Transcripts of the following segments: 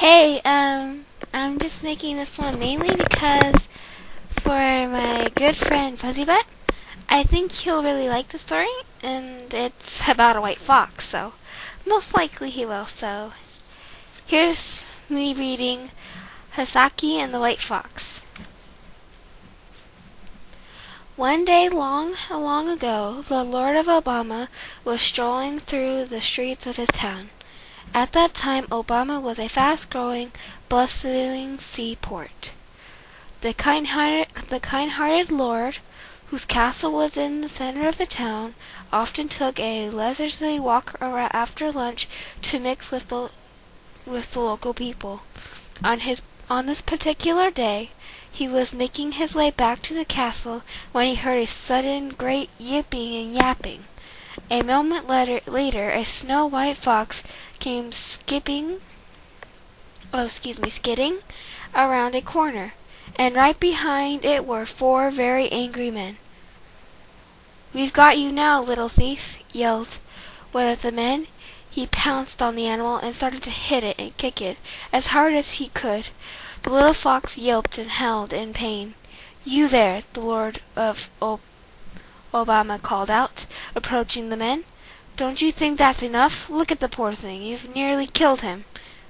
Hey, I'm just making this one mainly because for my good friend Fuzzy Butt, I think he'll really like the story, and it's about a white fox, so most likely he will. So here's me reading Hasaki and the White Fox. One day long ago, the Lord of Obama was strolling through the streets of his town. At that time, Obama was a fast-growing, bustling seaport. The kind-hearted lord, whose castle was in the center of the town, often took a leisurely walk after lunch to mix with the local people. On this particular day, he was making his way back to the castle when he heard a sudden great yipping and yapping. A moment later, a snow-white fox came skidding around a corner, and right behind it were four very angry men. "We've got you now, little thief!" yelled one of the men. He pounced on the animal and started to hit it and kick it as hard as he could. The little fox yelped and howled in pain. "You there!" the Lord of Obama called out, approaching the men. "Don't you think that's enough? Look at the poor thing. You've nearly killed him."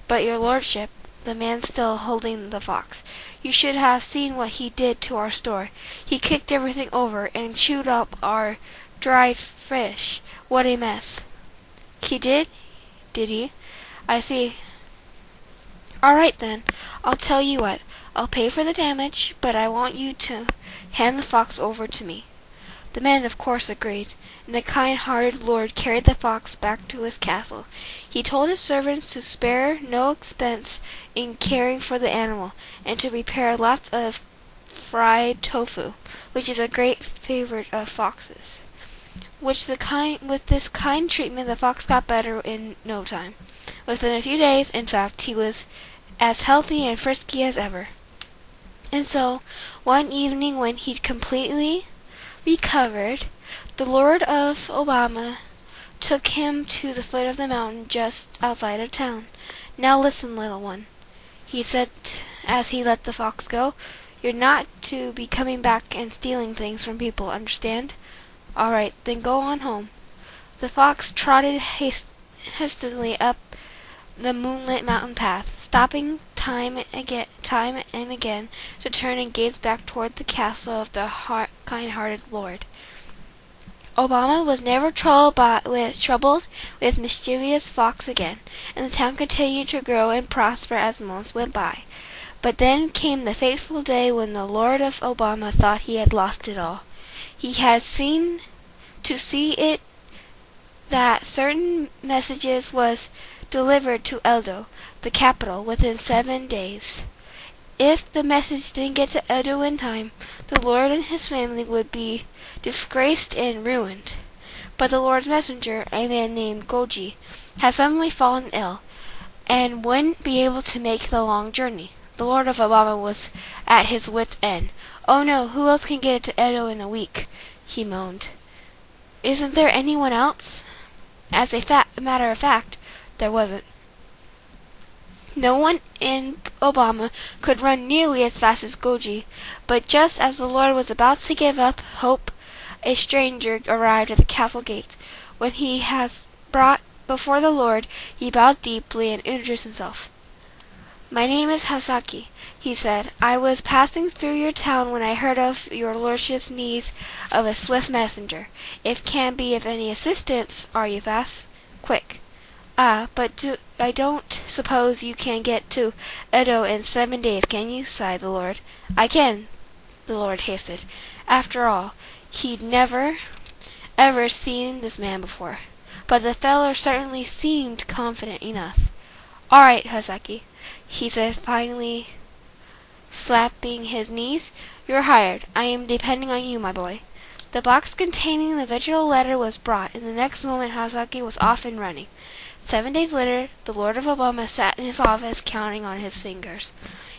"But your lordship," the man still holding the fox, "you should have seen what he did to our store. He kicked everything over and chewed up our dried fish. What a mess." "He did he? I see. All right then, I'll tell you what. I'll pay for the damage, but I want you to hand the fox over to me." The men of course agreed, and the kind-hearted lord carried the fox back to his castle. He told his servants to spare no expense in caring for the animal, and to prepare lots of fried tofu, which is a great favorite of foxes. With this kind treatment, the fox got better in no time. Within a few days, in fact, he was as healthy and frisky as ever. And so, one evening when he'd completely recovered, the Lord of Obama took him to the foot of the mountain just outside of town. "Now listen, little one," he said as he let the fox go. "You're not to be coming back and stealing things from people, understand? All right, then go on home." The fox trotted hastily up the moonlit mountain path, stopping time and again to turn and gaze back toward the castle of the kind-hearted lord. Obama was never troubled with mischievous fox again, and the town continued to grow and prosper as months went by. But then came the fateful day when the Lord of Obama thought he had lost it all. He had seen to it that certain messages was delivered to Edo, the capital, within 7 days. If the message didn't get to Edo in time, the Lord and his family would be disgraced and ruined. But the Lord's messenger, a man named Goji, had suddenly fallen ill, and wouldn't be able to make the long journey. The Lord of Obama was at his wit's end. "Oh no, who else can get it to Edo in a week?" he moaned. "Isn't there anyone else?" As a matter of fact, there wasn't. No one in Obama could run nearly as fast as Goji, but just as the Lord was about to give up hope, a stranger arrived at the castle gate. When he was brought before the Lord, he bowed deeply and introduced himself. "My name is Hasaki," he said. "I was passing through your town when I heard of your lordship's need of a swift messenger. If can be of any assistance, are you fast? Quick." "Ah, but I don't suppose you can get to Edo in 7 days, can you?" sighed the Lord. "I can," the Lord hastened. After all, he'd never ever seen this man before, but the fellow certainly seemed confident enough. "All right, Hasaki," he said, finally slapping his knees. "You're hired. I am depending on you, my boy." The box containing the vigilant letter was brought, and the next moment Hasaki was off and running. 7 days later, the Lord of Obama sat in his office counting on his fingers.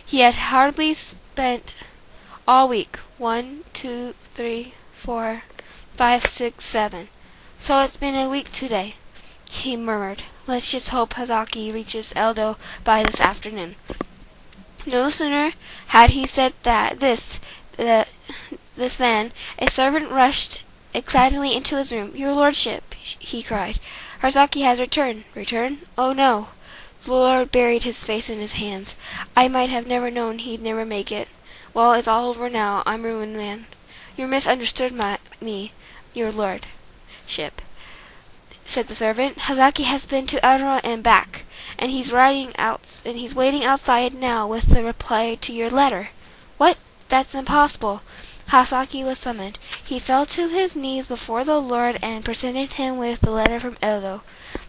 He had hardly spent all week. 1, 2, 3, 4, 5, 6, 7. "So it's been a week today," he murmured. Let's just hope Hazaki reaches Eldo by this afternoon." No sooner had he said this than a servant rushed excitedly into his room. "Your lordship," he cried, "Hazaki has returned." "Returned? Oh no." The lord buried his face in his hands. "I might have never known he'd never make it. Well, it's all over now. I'm a ruined man. You misunderstood me, your lordship," said the servant. "Hazaki has been to Elro and back, and he's waiting outside now with the reply to your letter." "What? That's impossible." Hazaki was summoned. He fell to his knees before the lord and presented him with the letter from Eldo.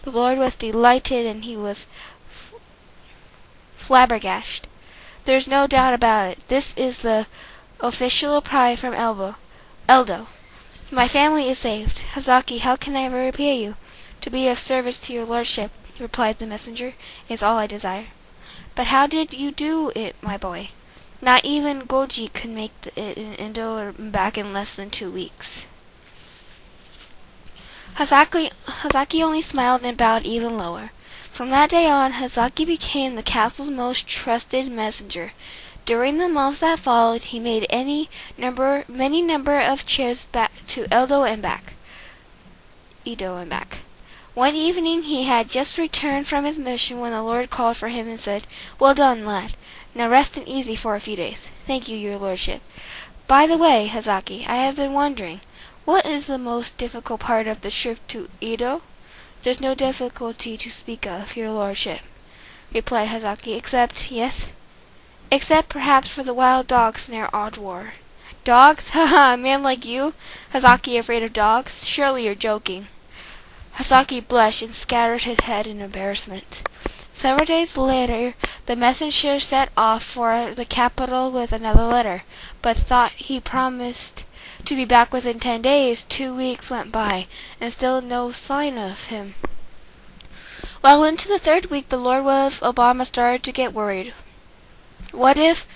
The lord was delighted, and he was flabbergasted. "There's no doubt about it. This is the official reply from Eldo. My family is saved. Hazaki, how can I repay you?" "To be of service to your lordship," replied the messenger, "is all I desire." "But how did you do it, my boy?" "Not even Goji could make it in Indo back in less than 2 weeks." Hazaki only smiled and bowed even lower. From that day on, Hazaki became the castle's most trusted messenger. During the months that followed, he made many number of trips back to Edo and back. One evening he had just returned from his mission when the Lord called for him and said, "Well done, lad. Now rest and easy for a few days." "Thank you, your lordship." "By the way, Hazaki, I have been wondering, what is the most difficult part of the trip to Edo?" "There's no difficulty to speak of, your lordship," replied Hazaki, except perhaps for the wild dogs near Odwar." "Dogs? Ha ha! A man like you, Hazaki, afraid of dogs? Surely you're joking." Hazaki blushed and scattered his head in embarrassment. Several days later the messenger set off for the capital with another letter, but thought he promised to be back within 10 days. 2 weeks went by, and still no sign of him. Well into the 3rd week the Lord of Obama started to get worried. What if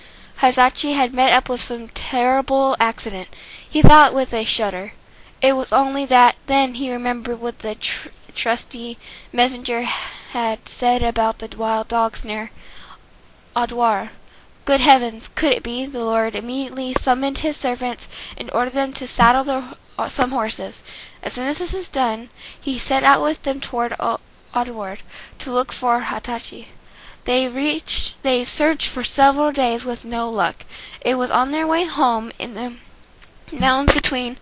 Hazaki had met up with some terrible accident? He thought with a shudder. It was only that then he remembered what the trusty messenger had said about the wild dogs near Odwar. Good heavens, could it be? The Lord immediately summoned his servants and ordered them to saddle some horses. As soon as this was done, he set out with them toward Odwar to look for Hatachi. They searched for several days with no luck. It was on their way home in the mountains between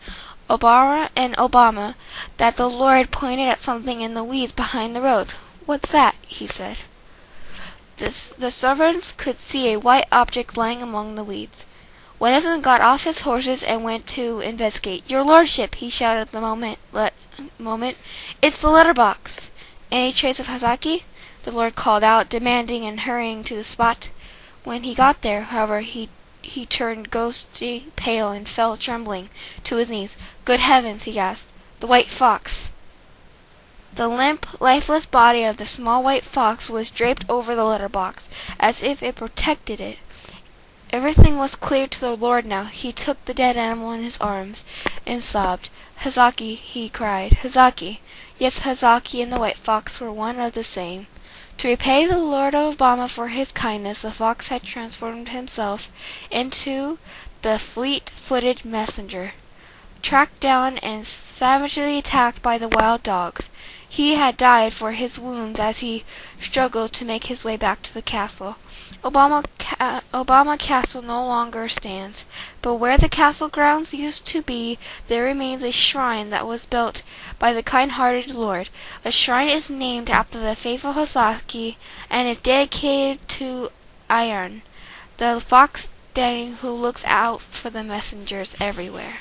Obara and Obama that the Lord pointed at something in the weeds behind the road. "What's that?" he said. The servants could see a white object lying among the weeds. One of them got off his horses and went to investigate. "Your lordship," he shouted at the moment, "it's the letter box." "Any trace of Hazaki?" the Lord called out, demanding and hurrying to the spot. When he got there, however, he turned ghostly pale and fell trembling to his knees. "Good heavens!" he gasped. "The white fox!" The limp, lifeless body of the small white fox was draped over the letter box, as if it protected it. Everything was clear to the Lord now. He took the dead animal in his arms and sobbed. "Hazaki," he cried. "Hazaki." Yes, Hazaki and the white fox were one of the same. To repay the Lord of Obama for his kindness, the fox had transformed himself into the fleet-footed messenger. Tracked down and savagely attacked by the wild dogs, he had died for his wounds as he struggled to make his way back to the castle. Obama Castle no longer stands, but where the castle grounds used to be, there remains a shrine that was built by the kind-hearted Lord. The shrine is named after the faithful Hazaki and is dedicated to Iron, the fox daddy who looks out for the messengers everywhere.